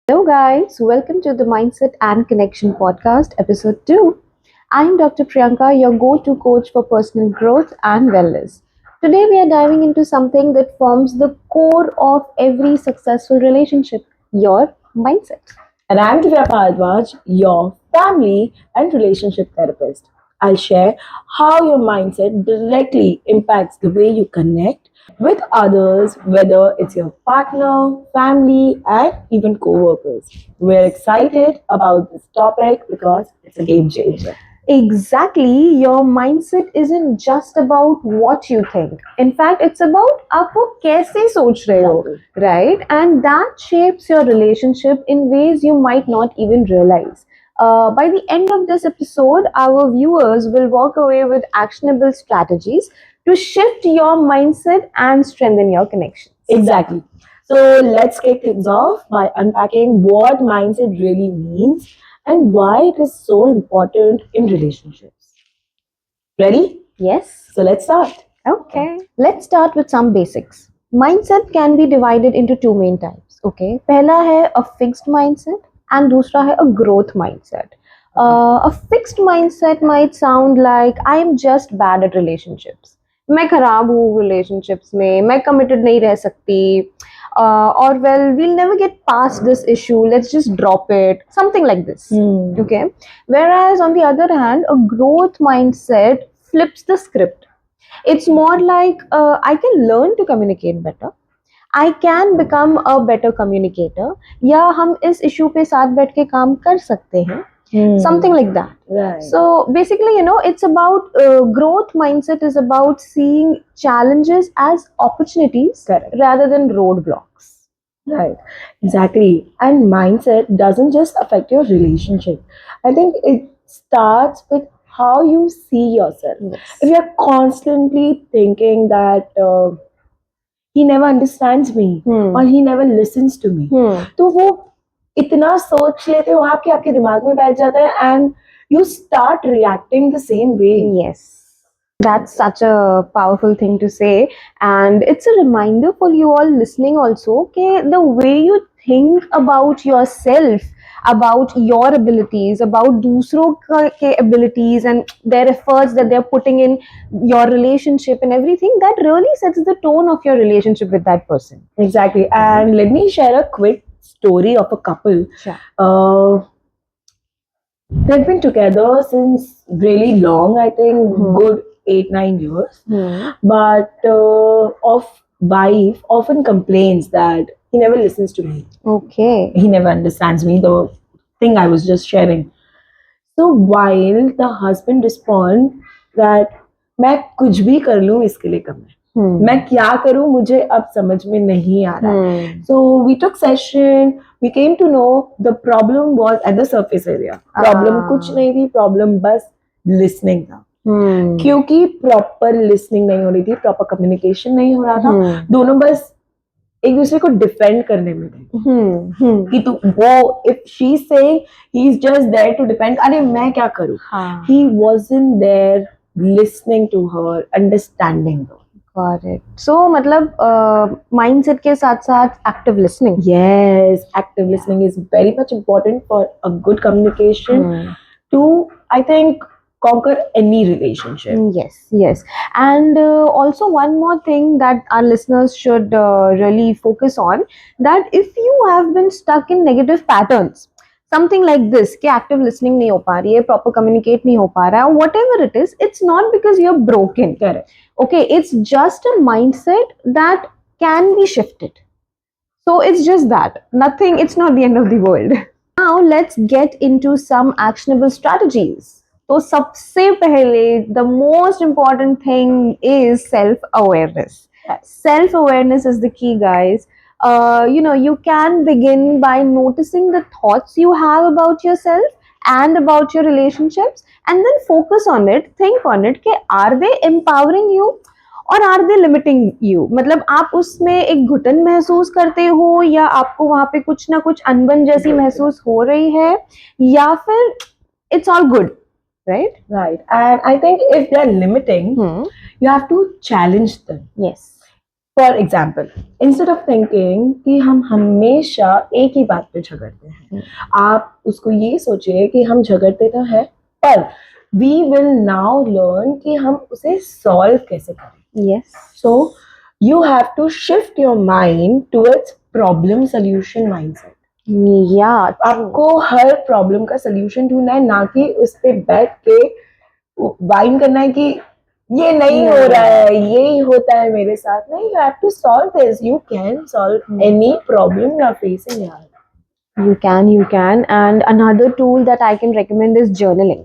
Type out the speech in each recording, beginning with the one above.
Hello, guys. Welcome to the Mindset and Connection podcast, episode 2. I'm Dr. Priyanka, your go to coach for personal growth and wellness. Today, we are diving into something that forms the core of every successful relationship your mindset. And I'm Divya, your family and relationship therapist. I'll share how your mindset directly impacts the way you connect with others, whether it's your partner, family, and even co-workers. We're excited about this topic because it's a game changer. Exactly, your mindset isn't just about what you think. In fact, it's about आप वो कैसे सोच रहे हो, right? And that shapes your relationship in ways you might not even realize. By the end of this episode, our viewers will walk away with actionable strategies to shift your mindset and strengthen your connections. Exactly. So let's kick things off by unpacking what mindset really means and why it is so important in relationships. Ready? Yes. So let's start. Okay. Let's start with some basics. Mindset can be divided into two main types. Okay. पहला है a fixed mindset and दूसरा है a growth mindset. A fixed mindset might sound like I am just bad at relationships. मैं खराब हूँ relationships में, मैं committed नहीं रह सकती. Or well, we'll never get past this issue. Let's just drop it. Something like this. Okay. Whereas on the other hand, a growth mindset flips the script. It's more like I can learn to communicate better. I can become a better communicator. या हम इस issue पे साथ बैठ के काम कर सकते हैं. Something like that. Right. So basically, it's about growth mindset is about seeing challenges as opportunities Correct. rather than roadblocks. Right, exactly. And mindset doesn't just affect your relationship. I think it starts with how you see yourself. Yes. If you're constantly thinking that he never understands me or he never listens to me, तो वो इतना सोच लेते हो आप कि आपके दिमाग में बैठ जाता है and you start reacting the same way. Yes. That's such a powerful thing to say. And it's a reminder for you all listening also, okay, the way you think about yourself, about your abilities, about दूसरों के abilities and their efforts that they're putting in your relationship and everything, that really sets the tone of your relationship with that person. Exactly. And let me share a quick story of a couple. Sure. They've been together since really long, I think good 8-9 years. But of wife often complains that he never listens to me. Okay. He never understands me, the thing I was just sharing. So while the husband responds that मैं कुछ भी कर लूँ इसके लिए कम है. मैं क्या करूँ मुझे अब समझ में नहीं आ रहा है. So we took session. We came to know the problem was at the surface area. Problem कुछ नहीं थी. Problem बस listening था. क्योंकि proper listening नहीं हो रही थी, proper communication नहीं हो रहा था. दोनों बस एक दूसरे को डिफेंड करने में थे कि तू वो if she saying he is just there to defend अरे मैं क्या करूं. He wasn't there listening to her understanding. Got it. So, मतलब mindset के साथ साथ active listening. Yes, active listening is very much important for a good communication to, I think, conquer any relationship. Yes. And also one more thing that our listeners should really focus on, that if you have been stuck in negative patterns, something like this कि active listening नहीं हो पा रही है, proper communicate नहीं हो पा रहा है, whatever it is, it's not because you're broken. Correct. Okay, it's just a mindset that can be shifted. So it's just that. Nothing, it's not the end of the world. Now let's get into some actionable strategies. तो सबसे पहले the most important thing is self-awareness. Self-awareness is the key, guys. You can begin by noticing the thoughts you have about yourself and about your relationships, and then focus on it, think on it कि are they empowering you और are they limiting you. मतलब आप उसमें एक घुटन महसूस करते हो या आपको वहां पे कुछ ना कुछ अनबन जैसी महसूस हो रही है या फिर it's all good. Right? Right. And I think if they're limiting, you have to challenge them. Yes. For example, instead of thinking कि हम हमेशा एक ही बात पे झगड़ते हैं, आप उसको ये सोचिए कि हम झगड़ते तो हैं, पर वी विल नाउ लर्न कि हम उसे सॉल्व कैसे करें. Yes. So you have to shift your mind towards problem solution mindset. Yeah. आपको हर प्रॉब्लम का सोल्यूशन ढूंढना है, ना कि उस पे बैठ के वाइन करना है कि ये नहीं हो रहा है, यही होता है मेरे साथ. नहीं, you have to solve this. You can solve any problem you are facing यार. You can. And another tool that I can recommend is journaling.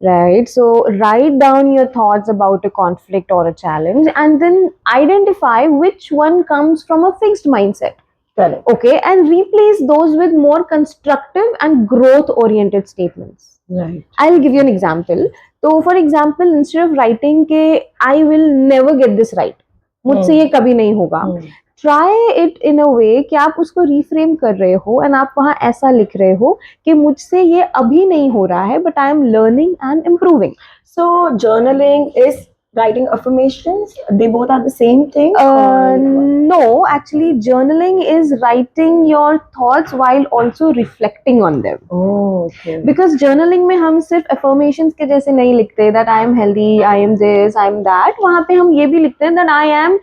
Right. So write down your thoughts about a conflict or a challenge and then identify which one comes from a fixed mindset. Correct. Okay. And replace those with more constructive and growth oriented statements. Right. I'll give you an example. So, for example, instead of writing के I will never get this right, मुझसे ये कभी नहीं होगा, try it in अ वे कि आप उसको reframe कर रहे हो एंड आप वहाँ ऐसा लिख रहे हो कि मुझसे ये अभी नहीं हो रहा है but I am learning and improving. So journaling is writing affirmations. They both are the same thing. No, actually, journaling is writing your thoughts while also reflecting on them. Oh, okay. Because journaling में हम सिर्फ affirmations के जैसे नहीं लिखते that I am healthy, I am this, I am that. वहाँ पे हम ये भी लिखते हैं that I am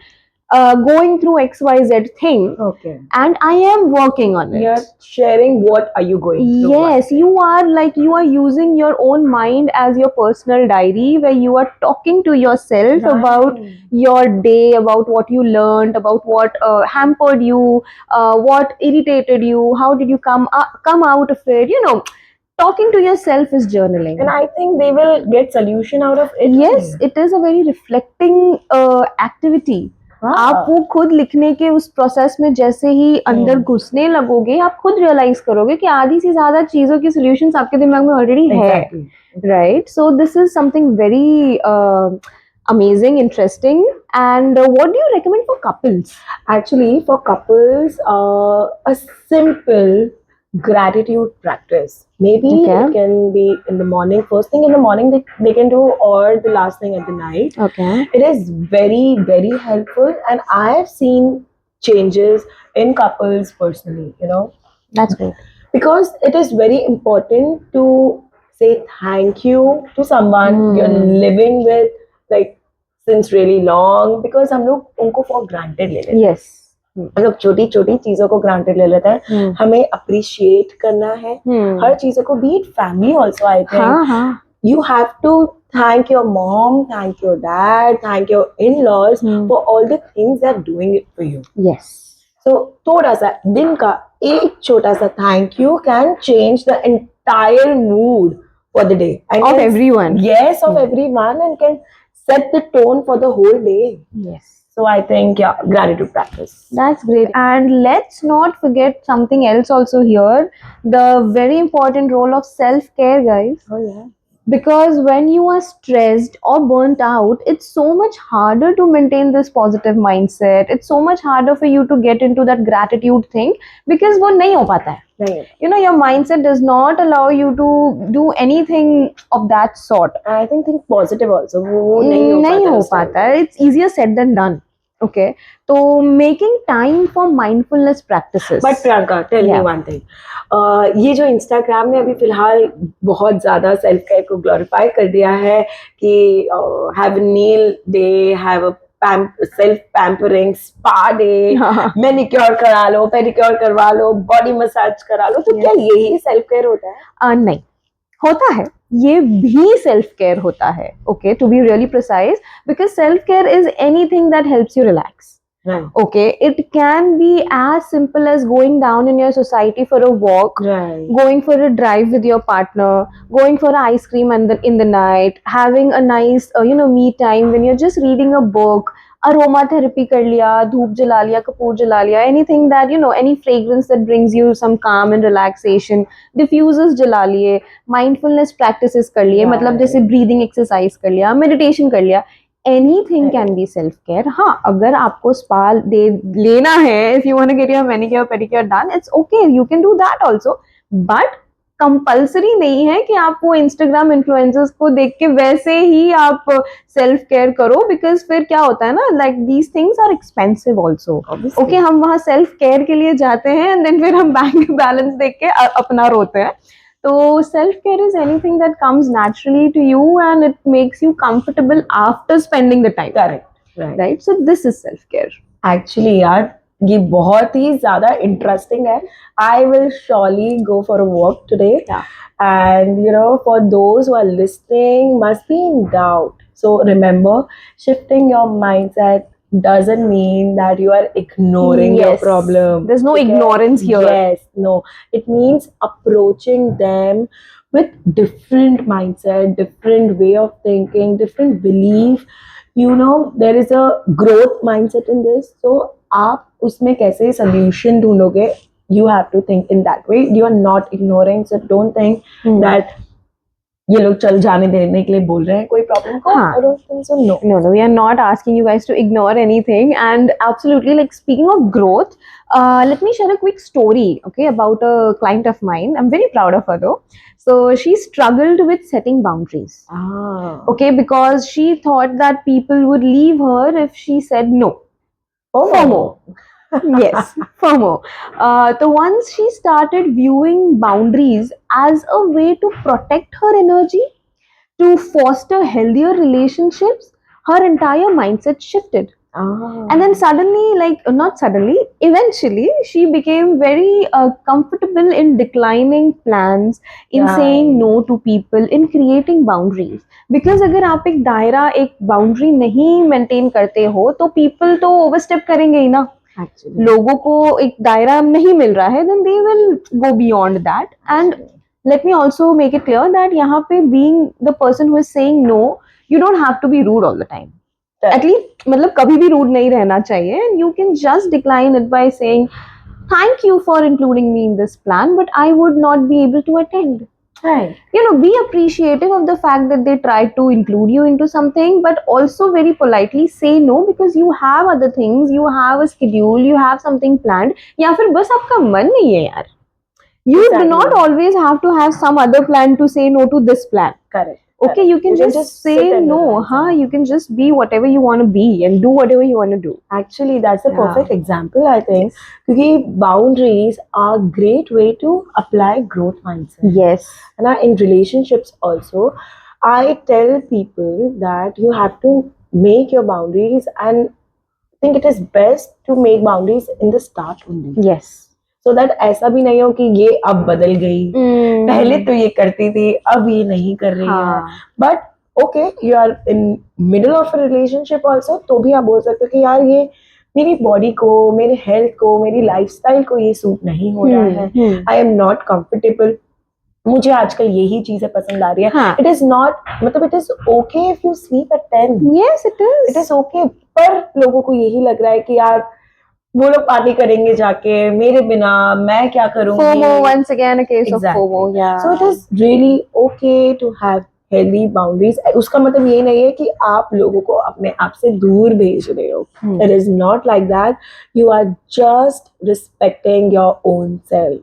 going through XYZ thing. Okay. And I am working on it. You're sharing what are you going through. Yes, you are using your own mind as your personal diary where you are talking to yourself about your day, about what you learned, about what hampered you, what irritated you, how did you come out of it, talking to yourself is journaling. And I think they will get solution out of it. Yes, it is a very reflecting activity. आप वो खुद लिखने के उस process में जैसे ही अंदर घुसने लगोगे आप खुद रियलाइज करोगे कि आधी से ज्यादा चीजों की सॉल्यूशंस आपके दिमाग में ऑलरेडी है. Right. So this is something very amazing, interesting. And what do you recommend for couples? Actually, for couples, a simple gratitude practice. Maybe it can be in the morning, first thing in the morning they can do, or the last thing at the night. Okay. It is very, very helpful, and I have seen changes in couples personally. That's great. Because it is very important to say thank you to someone you're living with, like since really long, because हम लोग उनको for granted ले लेते हैं. Yes. हम लोग छोटी छोटी चीजों को ग्रांटेड ले लेते हैं. हमें अप्रिशिएट करना है हर चीजों को. Be it family also. I think you have to thank your mom, thank your dad, thank your in laws for all the things they are doing it for you. Yes. So थोड़ा सा दिन का एक छोटा सा thank you can change the entire mood for the day of everyone. Yes, of everyone, and can set the tone for the whole day. Yes. So I think, yeah, gratitude practice. That's great. And let's not forget something else also here. The very important role of self-care, guys. Oh, yeah. Because when you are stressed or burnt out, it's so much harder to maintain this positive mindset. It's so much harder for you to get into that gratitude thing because वो नहीं हो पाता है. Right. Your mindset does not allow you to do anything of that sort. I think positive also. वो नहीं हो पाता है. It's easier said than done. Okay. So making time for mindfulness practices. But Priyanka, tell me one thing. ये जो Instagram ने अभी फिलहाल बहुत ज्यादा सेल्फ केयर को ग्लोरीफाई कर दिया है कि have nail day, have a self pampering spa day, manicure करा लो, पेडिक्योर करवा लो, बॉडी मसाज करा लो, तो क्या यही सेल्फ केयर होता है? नहीं होता है, ये भी सेल्फ केयर होता है. Okay, to be really precise, because self care is anything that helps you relax. Right. Okay, it can be as simple as going down in your society for a walk, right, going for a drive with your partner, going for ice cream in the night, having a nice me time when you're just reading a book, aromatherapy कर लिया, धूप जला लिया, कपूर जला लिया, anything that any fragrance that brings you some calm and relaxation, diffusers जला लिए, mindfulness practices कर लिए, मतलब जैसे breathing exercise कर लिया, meditation कर लिया. Anything can be self care. हाँ, अगर आपको स्पा लेना है, if you want to get your manicure pedicure done, it's okay, you can do that also. But compulsory नहीं है कि आप वो इंस्टाग्राम इन्फ्लुएंसर्स को देख के वैसे ही आप सेल्फ केयर करो, बिकॉज फिर क्या होता है ना, like these things are expensive also. Okay, हम वहाँ सेल्फ केयर के लिए जाते हैं एंड देन फिर हम बैंक बैलेंस देख के अपना रोते हैं. तो self care is anything that comes naturally to you and it makes you comfortable after spending the time. Correct. Right. So this is self care. Actually, यार ये बहुत ही ज़्यादा interesting है. I will surely go for a walk today. Yeah. And for those who are listening, must be in doubt. So remember, shifting your mindset doesn't mean that you are ignoring your problem. There's no ignorance here. Yes, no. It means approaching them with different mindset, different way of thinking, different belief. There is a growth mindset in this. So आप उसमें कैसे solution ढूंढोगे? You have to think in that way. You are not ignoring, so don't think that ये लोग चल जाने देने के लिए बोल रहे हैं कोई प्रॉब्लम को. I don't think so. No, we are not asking you guys to ignore anything. And absolutely, like speaking of growth, let me share a quick story, okay, about a client of mine. I'm very proud of her though. So she struggled with setting boundaries. Okay, because she thought that people would leave her if she said no. FOMO. Yes, FOMO. So once she started viewing boundaries as a way to protect her energy, to foster healthier relationships, her entire mindset shifted. And then suddenly, not suddenly, eventually, she became very comfortable in declining plans, in saying no to people, in creating boundaries. Because अगर आप एक दायरा, एक boundary नहीं maintain करते हो, तो people तो overstep करेंगे ही ना. Actually. लोगों को एक दायरा नहीं मिल रहा है, then they will go beyond that. And let me also make it clear that यहाँ पे being the person who is saying no, you don't have to be rude all the time. At least मतलब कभी भी rude नहीं रहना चाहिए. And you can just decline it by saying, thank you for including me in this plan, but I would not be able to attend. Right. Be appreciative of the fact that they tried to include you into something, but also very politely say no because you have other things, you have a schedule, you have something planned. या फिर बस आपका मन नहीं है यार. You do not always have to have some other plan to say no to this plan. Correct. Okay, you can just say no. You can just be whatever you want to be and do whatever you want to do. Actually, that's a perfect example, I think. Because boundaries are a great way to apply growth mindset. Yes. And in relationships also, I tell people that you have to make your boundaries, and I think it is best to make boundaries in the start only. Yes. So that ऐसा भी नहीं हो कि ये अब बदल गई, पहले तो ये करती थी अब ये नहीं कर रही है. But okay, you are in middle of a relationship also, तो भी आप बोल सकते हो कि यार ये मेरी बॉडी को, मेरे हेल्थ को, मेरी लाइफस्टाइल को ये सूट नहीं हो रहा है. I am not comfortable. मुझे आजकल यही चीजें पसंद आ रही है. It is not, मतलब it is okay if you sleep at 10. Yes, it is. It is okay. पर लोगों को यही लग रहा है कि यार वो लोग पार्टी करेंगे जाके, मेरे बिना मैं क्या करूंगी. FOMO, once again a case of FOMO. Yeah. So it is really okay to have healthy boundaries. उसका मतलब ये नहीं है कि आप लोगों को अपने आप से दूर भेज रहे हो. It is not like that. You are just respecting your own self.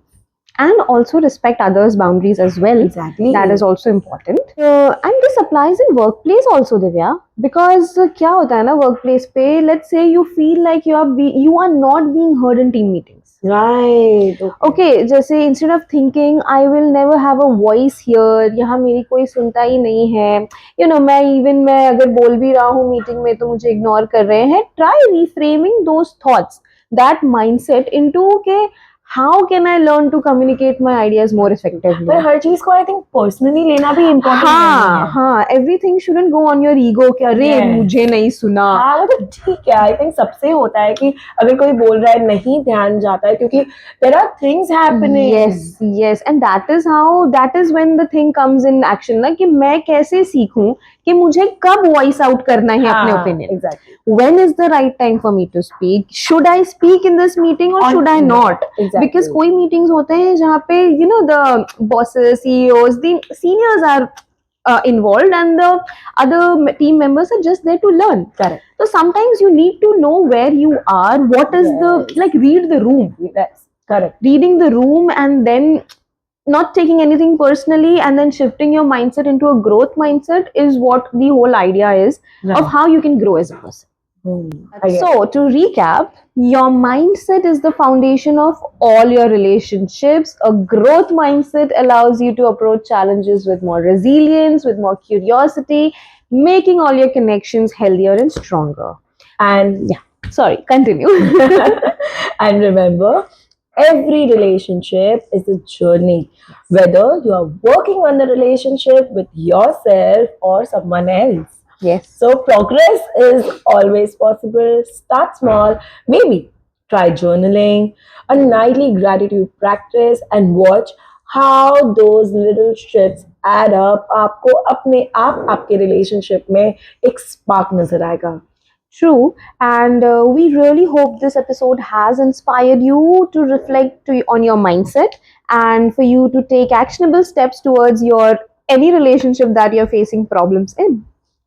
And also respect others' boundaries as well. Exactly. That is also important. And this applies in workplace also, Divya. Because क्या होता है ना workplace पे, let's say you feel like you are not being heard in team meetings. Right. Okay. जैसे instead of thinking I will never have a voice here, यहाँ मेरी कोई सुनता ही नहीं है. मैं अगर बोल भी रहा हूँ मीटिंग में तो मुझे ignore कर रहे हैं. Try reframing those thoughts, that mindset into के how can I learn to communicate my ideas more effectively? पर हर चीज को I think personally लेना भी important है. हाँ, everything shouldn't go on your ego कि अरे मुझे नहीं सुना. हाँ, मतलब ठीक है. I think सबसे होता है कि अगर कोई बोल रहा है नहीं ध्यान जाता है क्योंकि there are things happening. Yes, and that is when the thing comes in action ना कि मैं कैसे सीखूं कि मुझे कब voice out करना है अपने opinion. Exactly. When is the right time for me to speak? Should I speak in this meeting or should I not? Exactly. Because कोई meetings होते हैं जहाँ पे the bosses, CEOs, the seniors are involved and the other team members are just there to learn. Correct. So sometimes you need to know where you are, what is read the room. Yes. Correct. Reading the room and then not taking anything personally and then shifting your mindset into a growth mindset is what the whole idea is of how you can grow as a person. So, to recap, your mindset is the foundation of all your relationships. A growth mindset allows you to approach challenges with more resilience, with more curiosity, making all your connections healthier and stronger. And Yeah, sorry, continue. and remember, every relationship is a journey, whether you are working on the relationship with yourself or someone else. Yes. So, progress is always possible. Start small, maybe try journaling, a nightly gratitude practice, and watch how those little shifts add up. आपको अपने आप आपके relationship में एक spark नजर आएगा. True, and we really hope this episode has inspired you to reflect on your mindset and for you to take actionable steps towards your any relationship that you're facing problems in.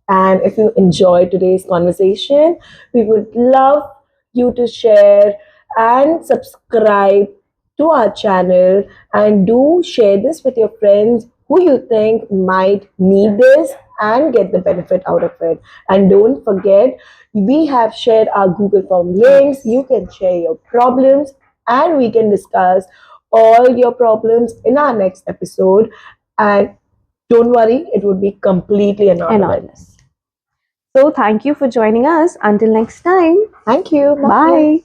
And if you enjoyed today's conversation, we would love you to share and subscribe to our channel, and do share this with your friends who you think might need this and get the benefit out of it. And don't forget, we have shared our Google Form links. You can share your problems and we can discuss all your problems in our next episode. And don't worry, it would be completely anonymous. So, thank you for joining us. Until next time. Thank you. Bye.